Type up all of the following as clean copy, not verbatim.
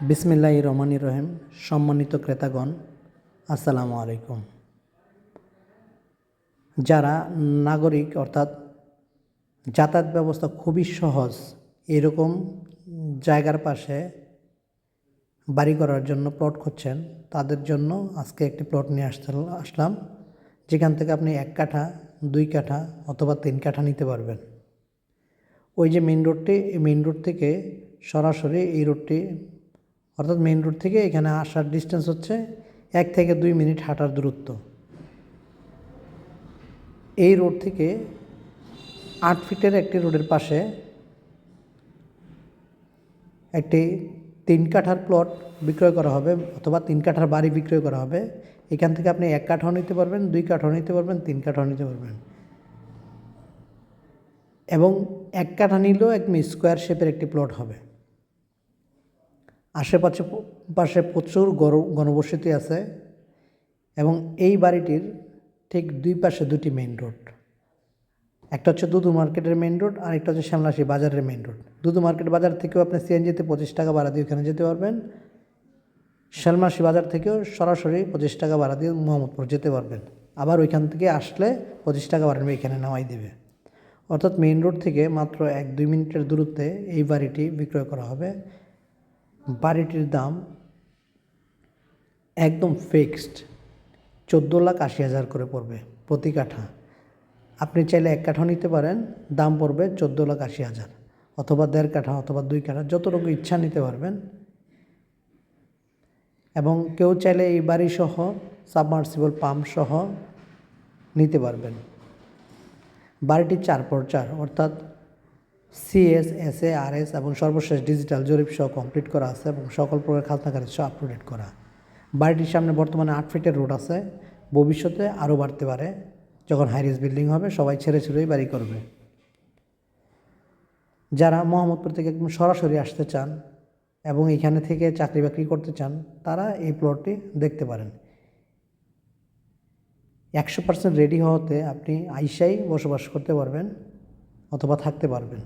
বিসমিল্লাহির রহমানির রহিম। সম্মানিত ক্রেতাগণ, আসসালামু আলাইকুম। যারা নাগরিক অর্থাৎ যাতায়াত ব্যবস্থা খুবই সহজ এরকম জায়গার পাশে বাড়ি করার জন্য প্লট খুঁজছেন, তাদের জন্য আজকে একটি প্লট নিয়ে আসলাম, যেখান থেকে আপনি 1 কাঠা, 2 কাঠা অথবা 3 কাঠা নিতে পারবেন। ওই যে মেইন রোডটি, এই মেইন রোড থেকে সরাসরি এই রোডটি অর্থাৎ মেইন রোড থেকে এখানে আসার ডিস্টেন্স হচ্ছে 1 থেকে 2 মিনিট হাঁটার দূরত্ব। এই রোড থেকে 8 ফিটের একটি রোডের পাশে একটি 3 কাঠার প্লট বিক্রয় করা হবে অথবা 3 কাঠার বাড়ি বিক্রয় করা হবে। এখান থেকে আপনি 1 কাঠাও নিতে পারবেন, 2 কাঠাও নিতে পারবেন, 3 কাঠাও নিতে পারবেন। এবং 1 কাঠা নিলেও একদম স্কোয়ার শেপের একটি প্লট হবে। আশেপাশে প্রচুর ঘনবসতি আছে এবং এই বাড়িটির ঠিক 2 পাশে 2টি মেইন রোড। একটা হচ্ছে দুদু মার্কেটের মেইন রোড আর একটা হচ্ছে শ্যামলাশি বাজারের মেইন রোড। দুদু মার্কেট বাজার থেকেও আপনি সিএনজিতে 25 টাকা ভাড়া দিয়ে ওখানে যেতে পারবেন। শ্যামলাশি বাজার থেকেও সরাসরি 25 টাকা ভাড়া দিয়ে মোহাম্মদপুর যেতে পারবেন। আবার ওইখান থেকে আসলে 25 টাকা ভাড়া নিয়ে এখানে নামাই দেবে। অর্থাৎ মেইন রোড থেকে মাত্র 1-2 মিনিটের দূরত্বে এই বাড়িটি বিক্রয় করা হবে। বাড়িটির দাম একদম ফিক্সড 14,80,000 করে পড়বে প্রতি কাঠা। আপনি চাইলে 1 কাঠাও নিতে পারেন, দাম পড়বে 14,80,000, অথবা 1.5 কাঠা অথবা 2 কাঠা, যতটুকু ইচ্ছা নিতে পারবেন। এবং কেউ চাইলে এই বাড়ি সহ সাবমার্সিবল পাম্প সহ নিতে পারবেন। বাড়িটি 4x4 অর্থাৎ CS, SA, RS এবং সর্বশেষ ডিজিটাল জরিপ সহ কমপ্লিট করা আছে এবং সকল প্রকার খাজনা খারিজ সহ আপডেট করা। বাড়িটির সামনে বর্তমানে 8 ফিটের রোড আছে, ভবিষ্যতে আরও বাড়তে পারে। যখন হাইরিজ বিল্ডিং হবে সবাই ছেড়েই বাড়ি করবে। যারা মোহাম্মদপুর থেকে একদম সরাসরি আসতে চান এবং এখানে থেকে চাকরি বাকরি করতে চান, তারা এই প্লটটি দেখতে পারেন। 100% রেডি হওয়াতে আপনি আইসাই বসবাস করতে পারবেন অথবা থাকতে পারবেন।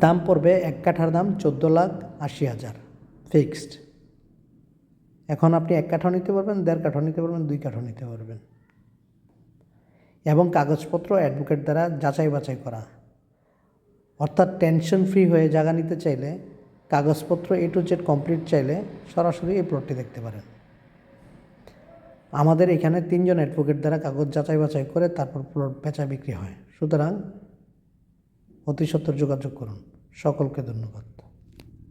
দাম পড়বে 1 কাঠার দাম 14,80,000 ফিক্সড। এখন আপনি 1 কাঠাও নিতে পারবেন, 1.5 কাঠাও নিতে পারবেন, 2 কাঠাও নিতে পারবেন। এবং কাগজপত্র অ্যাডভোকেট দ্বারা যাচাই বাছাই করা, অর্থাৎ টেনশন ফ্রি হয়ে জায়গা নিতে চাইলে, কাগজপত্র A to Z কমপ্লিট চাইলে সরাসরি এই প্লটটি দেখতে পারেন। আমাদের এখানে 3 জন অ্যাডভোকেট দ্বারা কাগজ যাচাই বাছাই করে তারপর প্লট বেচা বিক্রি হয়। সুতরাং অতি সত্বর যোগাযোগ করুন। সকলকে ধন্যবাদ।